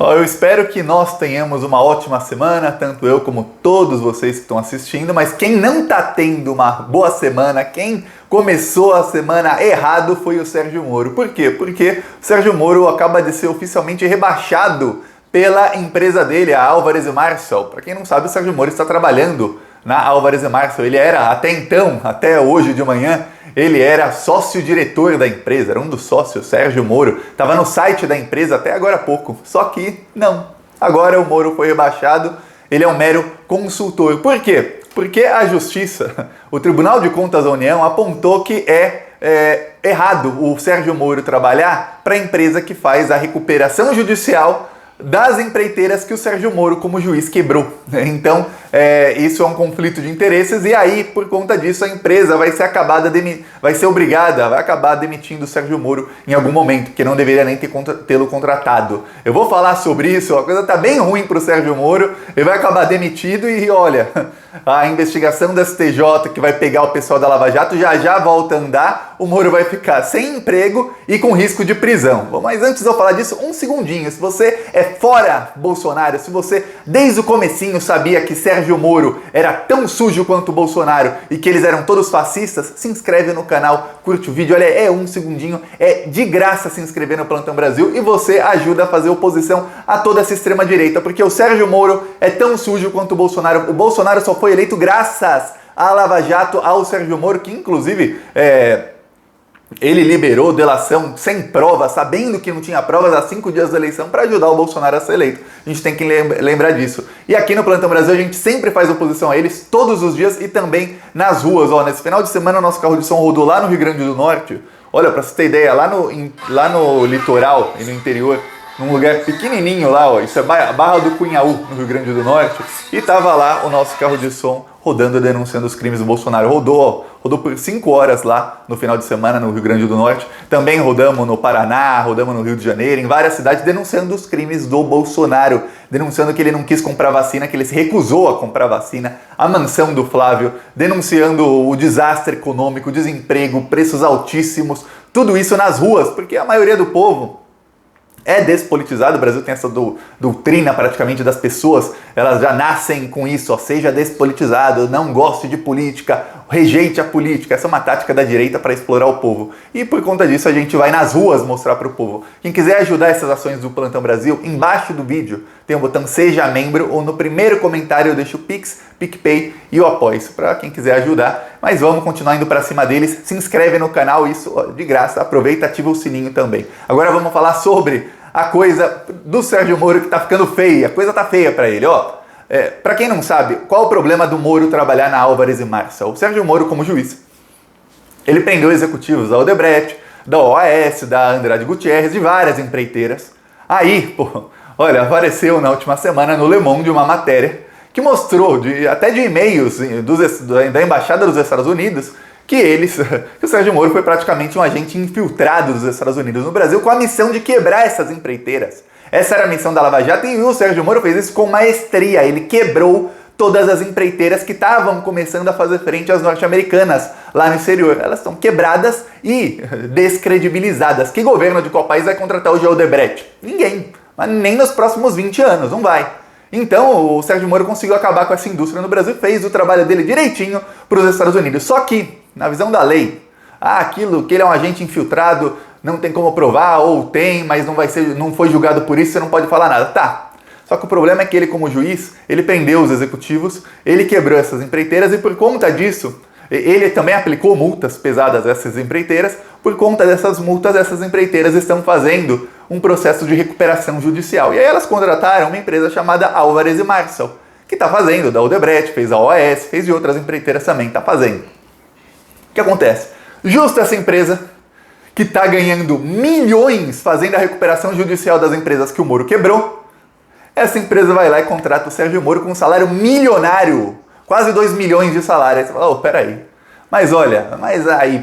Eu espero que nós tenhamos uma ótima semana, tanto eu como todos vocês que estão assistindo, mas quem não está tendo uma boa semana, quem começou a semana errado foi o Sérgio Moro. Por quê? Porque o Sérgio Moro acaba de ser oficialmente rebaixado pela empresa dele, a Álvares & Marçal. Para quem não sabe, o Sérgio Moro está trabalhando na Álvares & Marçal. Ele era, até então, até hoje de manhã, ele era sócio-diretor da empresa, era um dos sócios, Sérgio Moro. Estava no site da empresa até agora há pouco. Só que não, agora o Moro foi rebaixado, ele é um mero consultor. Por quê? Porque a Justiça, o Tribunal de Contas da União, apontou que é errado o Sérgio Moro trabalhar para a empresa que faz a recuperação judicial das empreiteiras que o Sérgio Moro, como juiz, quebrou. Então, isso é um conflito de interesses e aí, por conta disso, a empresa vai acabar demitindo o Sérgio Moro em algum momento, que não deveria nem tê-lo contratado. Eu vou falar sobre isso, a coisa tá bem ruim para o Sérgio Moro, ele vai acabar demitido e olha, a investigação da STJ que vai pegar o pessoal da Lava Jato já volta a andar, o Moro vai ficar sem emprego e com risco de prisão. Bom, mas antes de eu falar disso, um segundinho, se você é fora Bolsonaro, se você desde o comecinho sabia que Sérgio Moro era tão sujo quanto o Bolsonaro e que eles eram todos fascistas, se inscreve no canal, curte o vídeo, olha, é um segundinho, é de graça se inscrever no Plantão Brasil e você ajuda a fazer oposição a toda essa extrema direita, porque o Sérgio Moro é tão sujo quanto o Bolsonaro só foi eleito graças à Lava Jato, ao Sérgio Moro, que inclusive ele liberou delação sem provas, sabendo que não tinha provas há 5 dias da eleição para ajudar o Bolsonaro a ser eleito. A gente tem que lembrar disso. E aqui no Plantão Brasil a gente sempre faz oposição a eles, todos os dias e também nas ruas. Nesse final de semana o nosso carro de som rodou lá no Rio Grande do Norte. Olha, para você ter ideia, lá no litoral e no interior, num lugar pequenininho lá, isso é Barra do Cunhaú, no Rio Grande do Norte, e tava lá o nosso carro de som rodando, denunciando os crimes do Bolsonaro. Rodou por 5 horas lá no final de semana no Rio Grande do Norte. Também rodamos no Paraná, rodamos no Rio de Janeiro, em várias cidades, denunciando os crimes do Bolsonaro, denunciando que ele não quis comprar vacina, que ele se recusou a comprar vacina, a mansão do Flávio, denunciando o desastre econômico, o desemprego, preços altíssimos, tudo isso nas ruas, porque a maioria do povo é despolitizado. O Brasil tem essa doutrina praticamente das pessoas, elas já nascem com isso, seja despolitizado, não goste de política, rejeite a política. Essa é uma tática da direita para explorar o povo. E por conta disso a gente vai nas ruas mostrar para o povo. Quem quiser ajudar essas ações do Plantão Brasil, embaixo do vídeo tem o botão Seja Membro, ou no primeiro comentário eu deixo o Pix, PicPay e o Apoia-se, para quem quiser ajudar. Mas vamos continuar indo para cima deles. Se inscreve no canal, isso de graça. Aproveita e ativa o sininho também. Agora vamos falar sobre a coisa do Sérgio Moro, que tá ficando feia. A coisa tá feia para ele, para quem não sabe, qual o problema do Moro trabalhar na Álvares & Marçal? O Sérgio Moro, como juiz, ele prendeu executivos da Odebrecht, da OAS, da Andrade Gutierrez, de várias empreiteiras. Aí, olha, apareceu na última semana no Le Monde uma matéria que mostrou, até de e-mails da Embaixada dos Estados Unidos, que o Sérgio Moro foi praticamente um agente infiltrado dos Estados Unidos no Brasil com a missão de quebrar essas empreiteiras. Essa era a missão da Lava Jato e o Sérgio Moro fez isso com maestria. Ele quebrou todas as empreiteiras que estavam começando a fazer frente às norte-americanas lá no exterior. Elas estão quebradas e descredibilizadas. Que governo de qual país vai contratar hoje a Odebrecht? Ninguém. Mas nem nos próximos 20 anos, não vai. Então o Sérgio Moro conseguiu acabar com essa indústria no Brasil, fez o trabalho dele direitinho para os Estados Unidos. Só que, na visão da lei, aquilo que ele é um agente infiltrado, não tem como provar, ou tem, mas não foi julgado por isso, você não pode falar nada. Tá. Só que o problema é que ele, como juiz, ele prendeu os executivos, ele quebrou essas empreiteiras e por conta disso, ele também aplicou multas pesadas a essas empreiteiras. Por conta dessas multas, essas empreiteiras estão fazendo um processo de recuperação judicial. E aí elas contrataram uma empresa chamada Álvares & Marçal, que está fazendo, da Odebrecht, fez a OAS, fez de outras empreiteiras também, está fazendo. O que acontece? Justo essa empresa, que está ganhando milhões fazendo a recuperação judicial das empresas que o Moro quebrou, essa empresa vai lá e contrata o Sérgio Moro com um salário milionário, quase 2 milhões de salário. Aí você fala, peraí.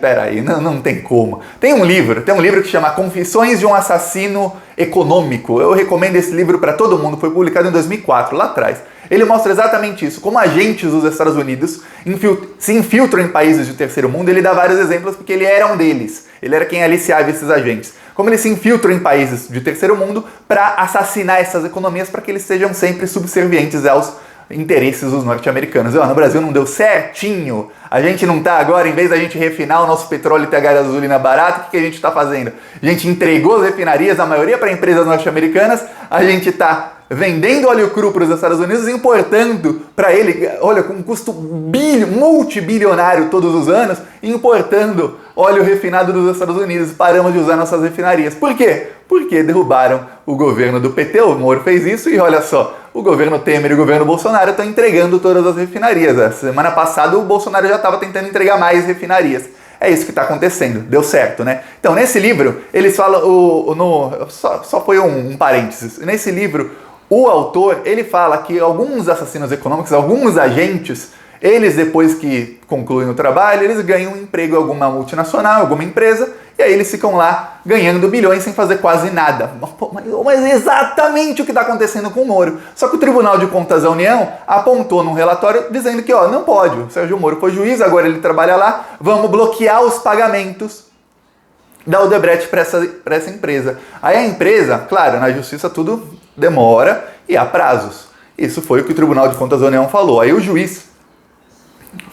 Peraí, não tem como. Tem um livro que chama Confissões de um Assassino Econômico. Eu recomendo esse livro para todo mundo, foi publicado em 2004, lá atrás. Ele mostra exatamente isso, como agentes dos Estados Unidos se infiltram em países de terceiro mundo. Ele dá vários exemplos porque ele era um deles. Ele era quem aliciava esses agentes. como eles se infiltram em países de terceiro mundo para assassinar essas economias para que eles sejam sempre subservientes aos interesses dos norte-americanos. No Brasil não deu certinho, a gente não tá agora, em vez da gente refinar o nosso petróleo e ter a gasolina barata, o que a gente está fazendo? A gente entregou as refinarias, a maioria para empresas norte-americanas, a gente está vendendo óleo cru para os Estados Unidos e importando para ele, olha, com um custo multibilionário todos os anos, importando óleo refinado dos Estados Unidos. Paramos de usar nossas refinarias. Por quê? Porque derrubaram o governo do PT, o Moro fez isso e olha só, o governo Temer e o governo Bolsonaro estão entregando todas as refinarias. A semana passada o Bolsonaro já estava tentando entregar mais refinarias. É isso que está acontecendo, deu certo, né? Então, nesse livro, eles falam, só foi um parênteses, nesse livro, o autor, ele fala que alguns assassinos econômicos, alguns agentes, eles depois que concluem o trabalho, eles ganham um emprego em alguma multinacional, alguma empresa, e aí eles ficam lá ganhando bilhões sem fazer quase nada. Mas é exatamente o que está acontecendo com o Moro. Só que o Tribunal de Contas da União apontou num relatório dizendo que não pode. O Sérgio Moro foi juiz, agora ele trabalha lá, vamos bloquear os pagamentos da Odebrecht para essa empresa. Aí a empresa, claro, na justiça tudo demora e há prazos. Isso foi o que o Tribunal de Contas da União falou. Aí o juiz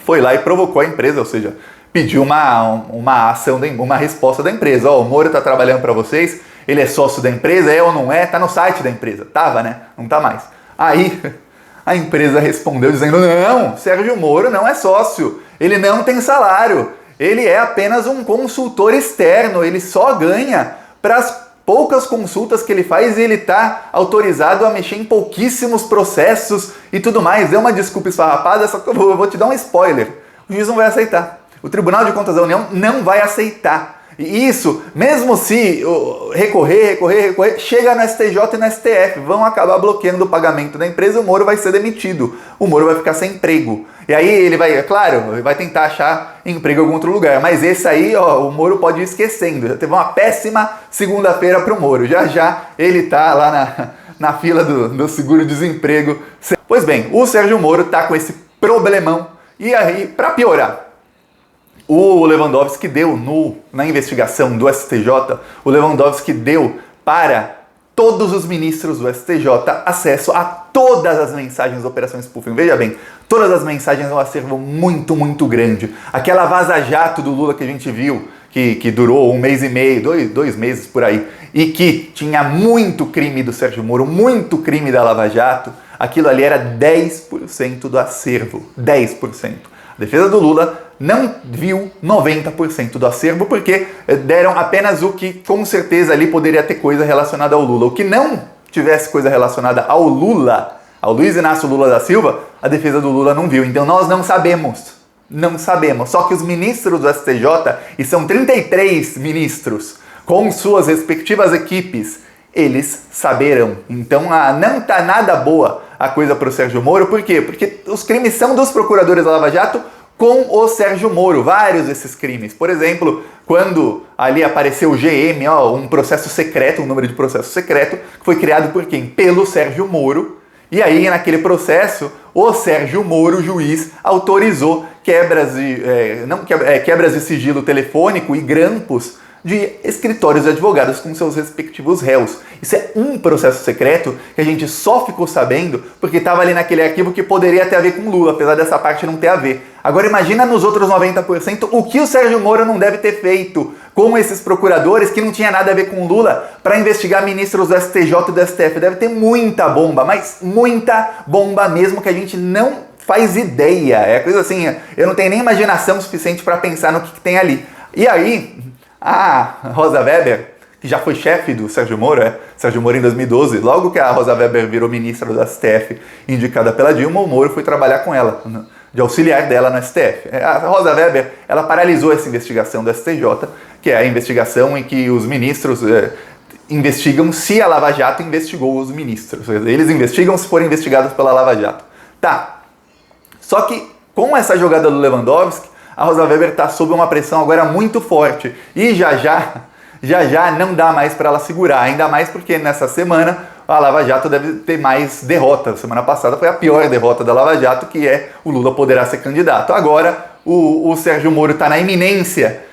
foi lá e provocou a empresa, ou seja, pediu uma ação, uma resposta da empresa. O Moro está trabalhando para vocês, ele é sócio da empresa, é ou não é? Está no site da empresa. Tava, né? Não está mais. Aí a empresa respondeu dizendo, não, Sérgio Moro não é sócio, ele não tem salário, ele é apenas um consultor externo, ele só ganha para as poucas consultas que ele faz e ele está autorizado a mexer em pouquíssimos processos e tudo mais. Deu uma desculpa esfarrapada, só que eu vou te dar um spoiler. O juiz não vai aceitar. O Tribunal de Contas da União não vai aceitar. E isso, mesmo se recorrer, chega no STJ e no STF, vão acabar bloqueando o pagamento da empresa, o Moro vai ser demitido. O Moro vai ficar sem emprego. E aí ele vai, é claro, vai tentar achar emprego em algum outro lugar. Mas esse aí, o Moro pode ir esquecendo. Já teve uma péssima segunda-feira para o Moro. Já ele tá lá na fila do seguro-desemprego. Pois bem, o Sérgio Moro tá com esse problemão. E aí, para piorar, o Lewandowski deu na investigação do STJ, o Lewandowski deu para todos os ministros do STJ acesso a todas as mensagens da Operação Spoofing. Veja bem, todas as mensagens é um acervo muito, muito grande. Aquela vaza-jato do Lula que a gente viu, que durou 1 mês e meio, dois meses por aí, e que tinha muito crime do Sérgio Moro, muito crime da Lava Jato, aquilo ali era 10% do acervo, 10%. A defesa do Lula não viu 90% do acervo porque deram apenas o que com certeza ali poderia ter coisa relacionada ao Lula. O que não tivesse coisa relacionada ao Lula, ao Luiz Inácio Lula da Silva, a defesa do Lula não viu. Então nós não sabemos. Não sabemos. Só que os ministros do STJ, e são 33 ministros, com suas respectivas equipes, eles saberão. Então não tá nada boa a coisa para o Sérgio Moro. Por quê? Porque os crimes são dos procuradores da Lava Jato com o Sérgio Moro, vários desses crimes. Por exemplo, quando ali apareceu o GM, um processo secreto, um número de processo secreto, que foi criado por quem? Pelo Sérgio Moro. E aí, naquele processo, o Sérgio Moro, juiz, autorizou quebras de sigilo telefônico e grampos de escritórios de advogados com seus respectivos réus. Isso é um processo secreto que a gente só ficou sabendo porque estava ali naquele arquivo que poderia ter a ver com Lula, apesar dessa parte não ter a ver. Agora imagina nos outros 90% o que o Sérgio Moro não deve ter feito com esses procuradores que não tinha nada a ver com Lula para investigar ministros do STJ e do STF. Deve ter muita bomba, mas muita bomba mesmo que a gente não faz ideia. É coisa assim, eu não tenho nem imaginação suficiente para pensar no que tem ali. E aí, a Rosa Weber, que já foi chefe do Sérgio Moro, Sérgio Moro em 2012, logo que a Rosa Weber virou ministra do STF, indicada pela Dilma, o Moro foi trabalhar com ela, de auxiliar dela no STF. A Rosa Weber, ela paralisou essa investigação do STJ, que é a investigação em que os ministros investigam se a Lava Jato investigou os ministros. Eles investigam se forem investigados pela Lava Jato. Tá. Só que com essa jogada do Lewandowski, a Rosa Weber está sob uma pressão agora muito forte e já não dá mais para ela segurar, ainda mais porque nessa semana a Lava Jato deve ter mais derrotas. Semana passada foi a pior derrota da Lava Jato, que é o Lula poderá ser candidato. Agora o Sérgio Moro está na iminência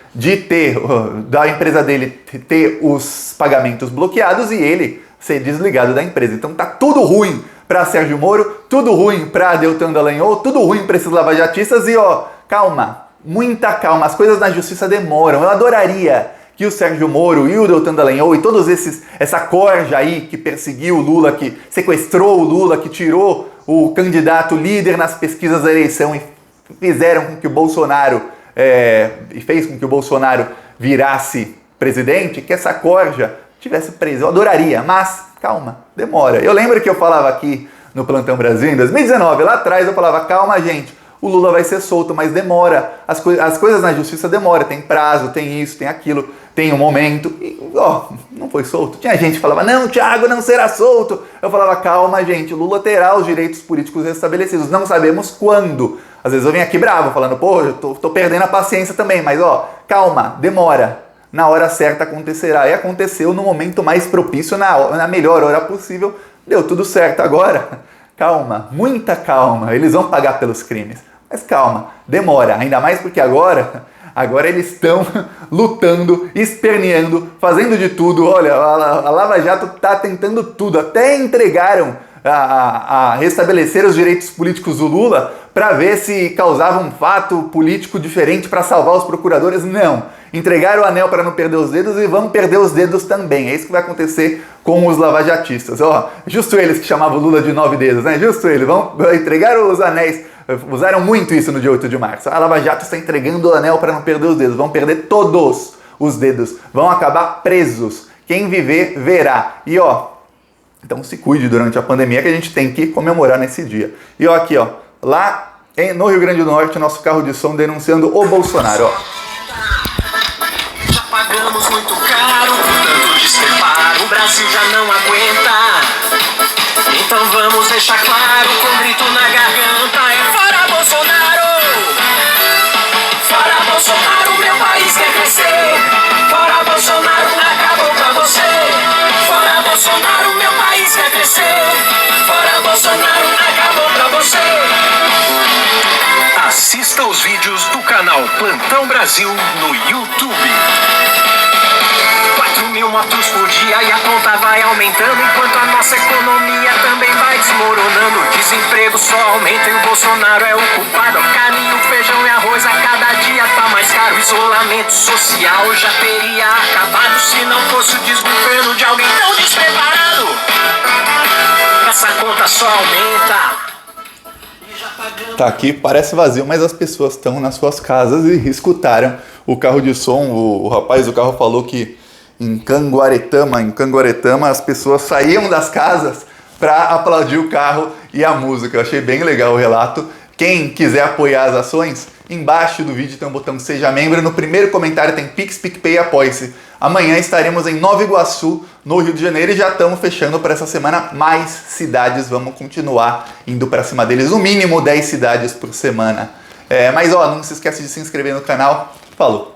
da empresa dele ter os pagamentos bloqueados e ele ser desligado da empresa. Então tá tudo ruim para Sérgio Moro, tudo ruim para Deltan Dallagnol, tudo ruim para esses lavajatistas e calma, muita calma, as coisas na justiça demoram. Eu adoraria que o Sérgio Moro e o Deltan Dallagnol e todos essa corja aí que perseguiu o Lula, que sequestrou o Lula, que tirou o candidato líder nas pesquisas da eleição e fizeram com que o Bolsonaro e fez com que o Bolsonaro virasse presidente, que essa corja tivesse preso. Eu adoraria, mas calma, demora. Eu lembro que eu falava aqui no Plantão Brasil em 2019, lá atrás eu falava, calma gente, o Lula vai ser solto, mas demora. As coisas na justiça demoram, tem prazo, tem isso, tem aquilo, tem um momento. E, não foi solto. Tinha gente que falava, não, Thiago não será solto. Eu falava, calma gente, o Lula terá os direitos políticos restabelecidos, não sabemos quando. Às vezes eu venho aqui bravo, falando, pô, eu tô perdendo a paciência também, mas calma, demora. Na hora certa acontecerá. E aconteceu no momento mais propício, na melhor hora possível. Deu tudo certo agora. Calma, muita calma. Eles vão pagar pelos crimes. Mas calma, demora. Ainda mais porque agora eles estão lutando, esperneando, fazendo de tudo. Olha, a Lava Jato está tentando tudo. Até entregaram a restabelecer os direitos políticos do Lula para ver se causava um fato político diferente para salvar os procuradores. Não. Entregaram o anel para não perder os dedos e vão perder os dedos também. É isso que vai acontecer com os lavajatistas. Justo eles que chamavam o Lula de 9 dedos, né? Justo eles. Vão entregar os anéis. Usaram muito isso no dia 8 de março. A Lava Jato está entregando o anel para não perder os dedos. Vão perder todos os dedos. Vão acabar presos. Quem viver, verá. E então se cuide durante a pandemia que a gente tem que comemorar nesse dia. E aqui, lá no Rio Grande do Norte, nosso carro de som denunciando o Bolsonaro, Já pagamos muito caro por tanto despreparo, o Brasil já não aguenta. Então vamos deixar claro, com grito na garganta, fora Bolsonaro! Fora Bolsonaro, meu país quer crescer. Fora Bolsonaro, acabou pra você. Fora Bolsonaro, meu país quer crescer. Fora Bolsonaro, acabou pra você. Assista os vídeos do canal Plantão Brasil no YouTube. 4.000 motos por dia e a conta vai aumentando, enquanto a nossa economia também vai desmoronando. O desemprego só aumenta e o Bolsonaro é o culpado. Caminho, feijão e arroz a cada dia tá mais caro. O isolamento social já teria acabado se não fosse o desgoverno de alguém tão despreparado. Essa conta só aumenta. Tá aqui, parece vazio, mas as pessoas estão nas suas casas e escutaram o carro de som. O rapaz do carro falou que em Canguaretama, as pessoas saíam das casas para aplaudir o carro e a música. Eu achei bem legal o relato. Quem quiser apoiar as ações, embaixo do vídeo tem um botão Seja Membro. No primeiro comentário tem Pix, PicPay e Apoie-se. Amanhã estaremos em Nova Iguaçu, no Rio de Janeiro, e já estamos fechando para essa semana mais cidades. Vamos continuar indo para cima deles, no mínimo 10 cidades por semana. Mas não se esquece de se inscrever no canal. Falou!